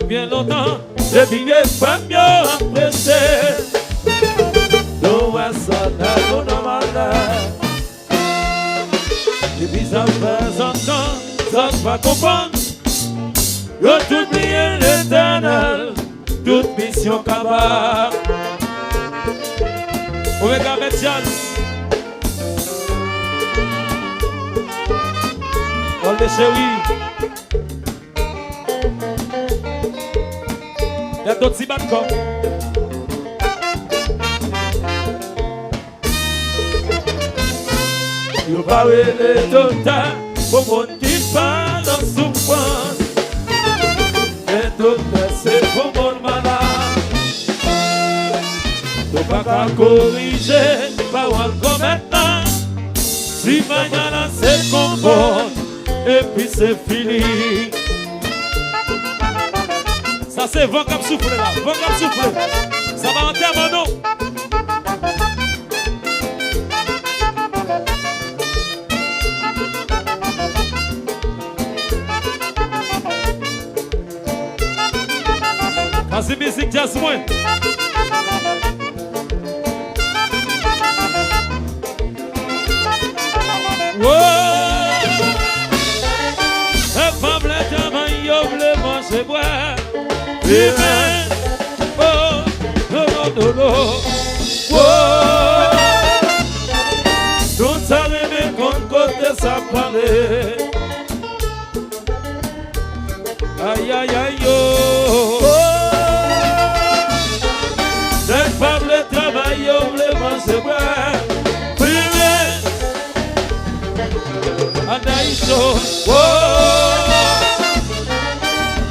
bien longtemps, je vivais pas mieux apprécié. Nous sommes normal. Et puis ça fait un temps, ça va comprendre. Que tout bien l'éternel, toute mission cabane. On va mettre chance. On les chéris. Il y a d'autres qui battent comme. Il va aller tout le temps pour monde qui parle en souffrance. Et tout c'est pour mon malade. Tu vas pas corriger, pas encore maintenant. Si mañana se comporte, et puis c'est fini. Ça c'est vent comme souffle là, vent comme souffle. Ça va en terme non. Ça c'est musique jazz moins. Amen. Oh, no, no, no, no. Oh, tout ça remet contre côté ça parlait. Aïe, aïe, aïe, oh. Les femmes, les travailleurs, les manger, privé. Anaïso, oh.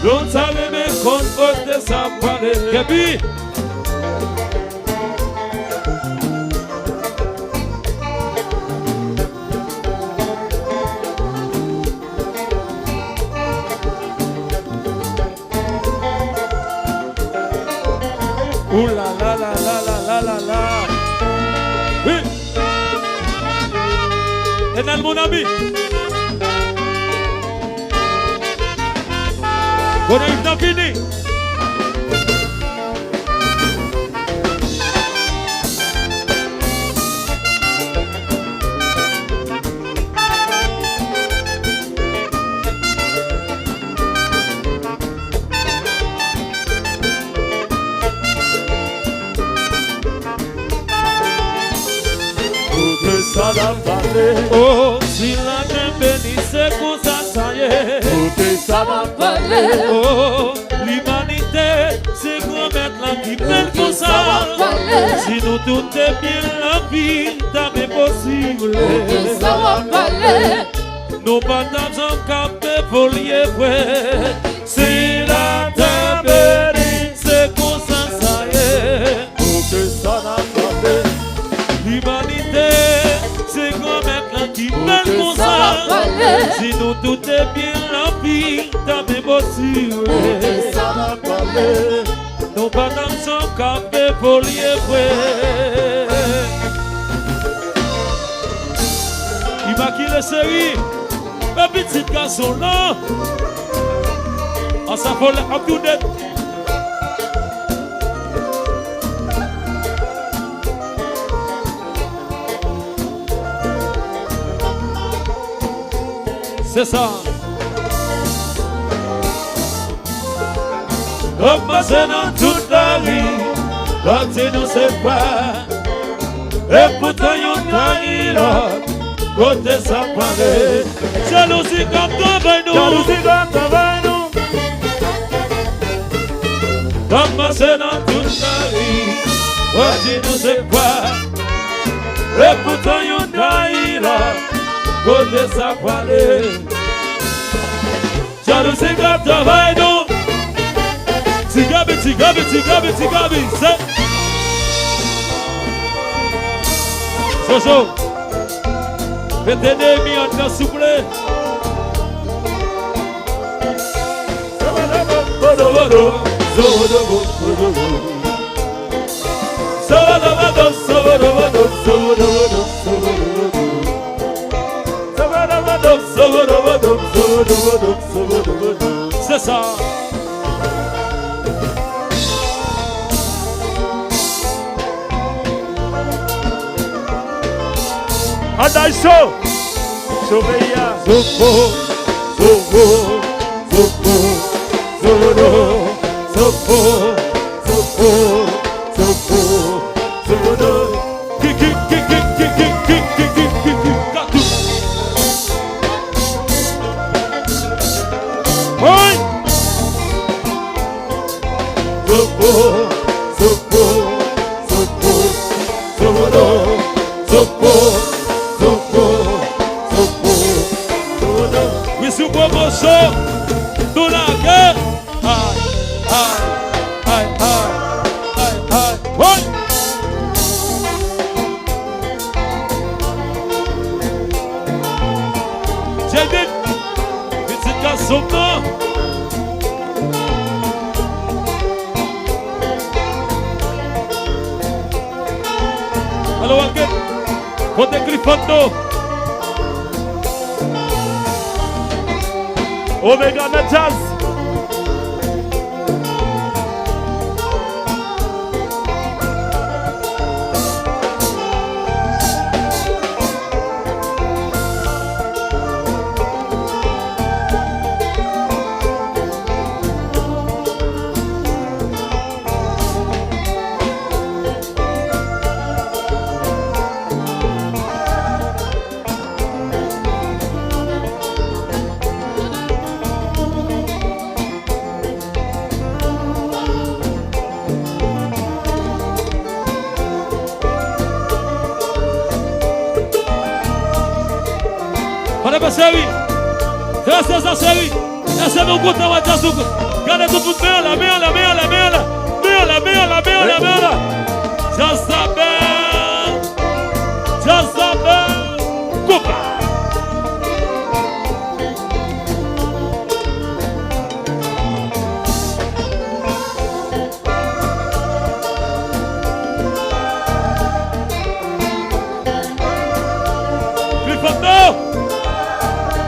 Tout ça remet contre côté ça parlait. Gabi. Ouh là là là là là là là. Oui. Et dans mon ami. On a fini. Oh, si la main bénisse, comme ça y est. Ok, ça va parler. Oh, l'humanité, c'est qu'on met la qui belle comme ça. Si nous tout est bien la vie, t'as même possible. Ok, ça va parler. Nous pas d'argent capé pour lier vrai. Si la terre bénisse, c'est comme ça y est. Ok, ça va parler. L'humanité, c'est qu'on met la qui belle comme ça. Si nous tout est bien la vie, t'as même possible. Ok, ça va parler. Nous pas d'argent capé pour lier vrai. Il m'a qui le série. Un petit garçon là, en s'affolant à tout net. C'est ça. On passe dans toute la vie, quand tu ne sais pas, et pourtant il y a là. Côté ça paraît. Jalousie comme travail nous. Jalousie comme travail nous. Commencer dans toute la vie. Quand tu ne sais quoi. Et pourtant il y a là. Côté ça paraît. Jalousie comme travail nous. Tigabi, tigabi, tigabi, tigabi. C'est chaud. Mettez des mis en train s'il vous plaît. C'est ça. Adai show. Sobeya. Sopo, sopo, sopo, solo, sopo, sopo, sopo, solo. Kiki, kiki, kiki, kiki, kiki, kiki, katu. Oi! Sopo, sopo, sopo, solo, sopo, sopo, sopo, solo. Oui, c'est bon, bon show. Tout la gueule. Aïe, aïe, aïe, aïe, aïe, aïe. Oi! J'ai dit, petit garçon, non. Alors, ok, on t'écrit photo. Omega Jazz. Olha pra série. Essa série. Essa é meu botão de açúcar. Cadê tudo bela, bela, bela, bela. Bela, bela, bela, bela. Jezabel. Jezabel. Cuba.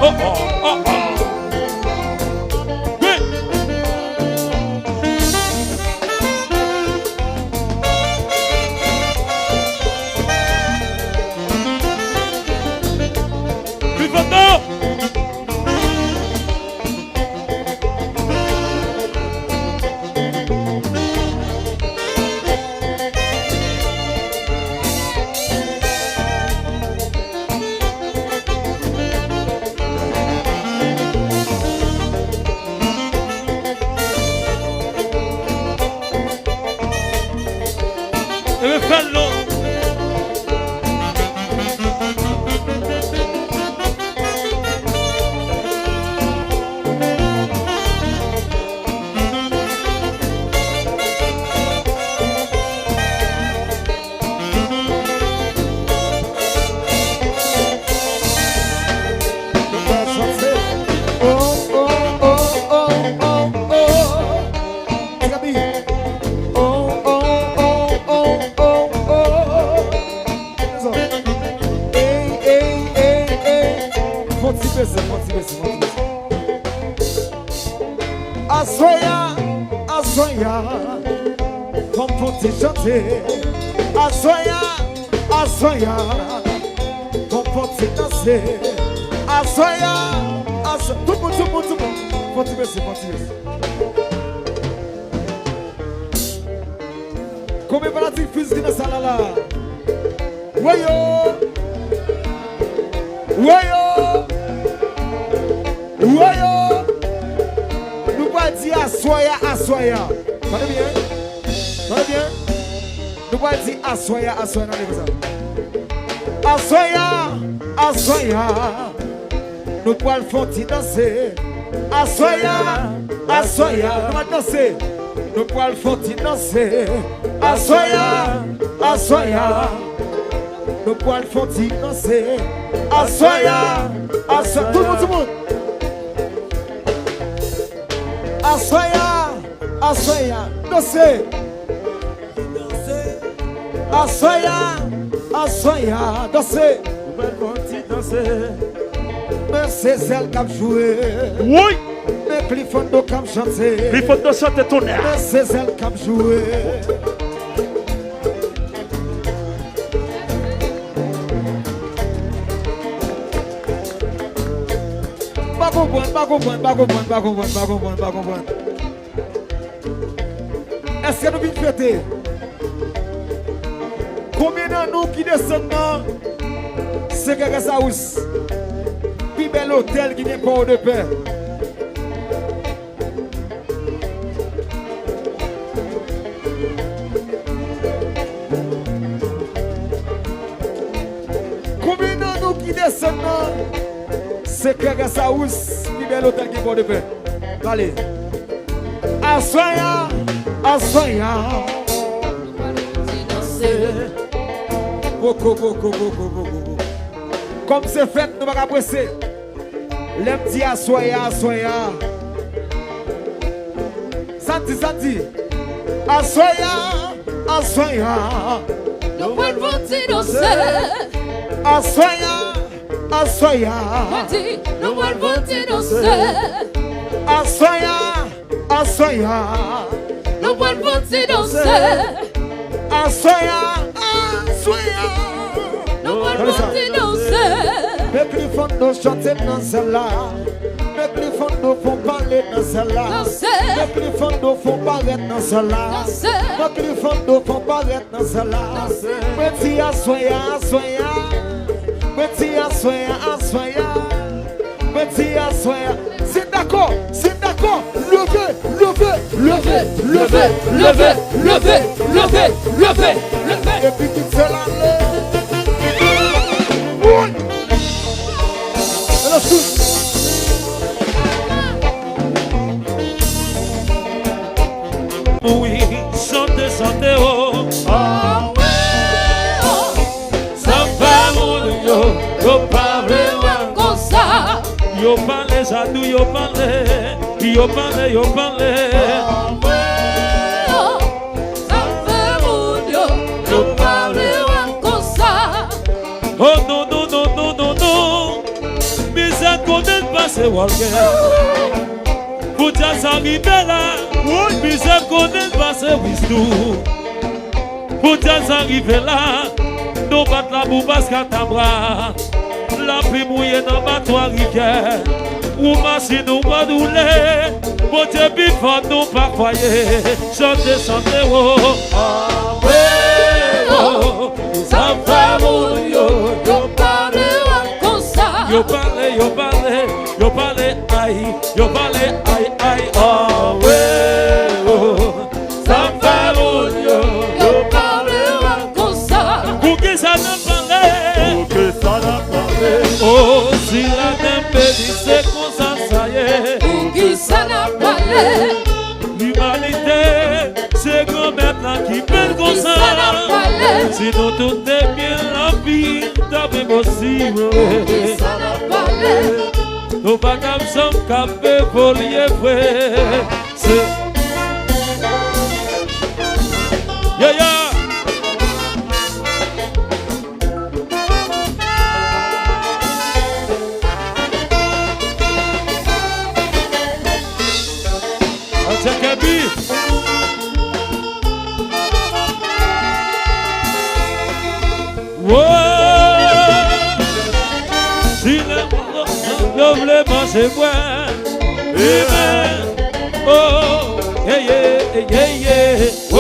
Oh, oh, oh, oh. Oui. Plus fort. A sonhar, como pode chanter. A sonhar, como pode danser. A sonhar, tout le monde. Pode ver. Como é para ti físico nessa lá. Wayo. Nous pas dire assoya. Parlez bien. Nous pas dire assoya. Assoya. Nous pas le faire danser. Assoya. Nous pas danser. Nous pas le faire danser. Assoya. Nous pas le faire danser. Assoya. Tout le monde. Assoya, danser. Assoya, danser. Mais c'est elle qui a joué. Oui. Mais Cliffondo qui a chanté. Cliffondo chante ton air. Mais c'est elle qui a joué. Est-ce que nous venons fêter? Combien de nous qui descendent dans ce que ça ous? Puis bel hôtel qui vient pour de paix. Combien de nous qui descendent dans ce que ça ous? Puis bel hôtel qui vient pour de paix. Allez. Assoya, assoya. Comme c'est fait, nous ne pouvons pas presser. L'aime dit assoya, assoya. Santi. Assoya, assoya. Nous pouvons danser. Assoya, assoya. Nous pouvons danser. Assoya, assoya. Nous pouvons danser. Assoya, assoya. Nous pouvons danser. Mais les fonds nous chanter dans celle-là. Mais les fonds nous font parler dans celle-là. Mais les fonds nous font paraître dans celle-là. Mais les fonds nous font paraître dans celle-là. Petit assoya, assoya. Petit assoya, assoya. Petit assoya. C'est d'accord, c'est d'accord. Levez, levez, levez, levez, levez, levez, levez, levez, levez. Et puis tout cela lève. Oui. Alors tous. Oui, chantez, oh. Ah ouais, oh. Ça fait mon yo parle Comme ça. yo parle jadou, yo parle. Ah ouais, oh. Ça fait mon yo parle comme ça. Oh non, mais ça connaît pas ce walker. Pour ça arriver là, mais ça connaît pas ce wisdom. Pour ça arriver là, nous battons la boubasse catabra. La pluie mouillée dans ma toile ricaine. Ou machine ou pas doulé. Bon Dieu, bifon nous pas croyer. Chantez, oh. Ah ouais, oh. Ça fait mon yo parle comme ça. Yo parle, aïe, oh ouais, oh. Ça fait mon Yo parle comme ça. pour que ça ne parle. Oh, si la tempête c'est comme ça y est. Pour qui ça n'a pas l'air. L'humanité, c'est grand-mère qui peine comme ça. Si nous tout est bien la vie, t'as possible. Ça n'a pas l'air. Nous pas comme ça, café, polier, frère. C'est... Yeah, yeah. Si le voulez manger moi, oh, yeah, oh,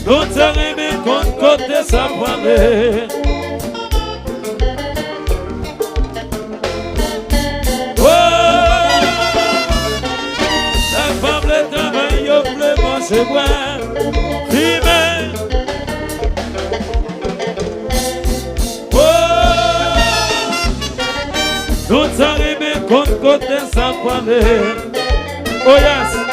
nous t'arrivons contre côté ça prendrait. La femme le travail, yo voulez manger moi, nous arrivons contre côté sans parler. Oh yes.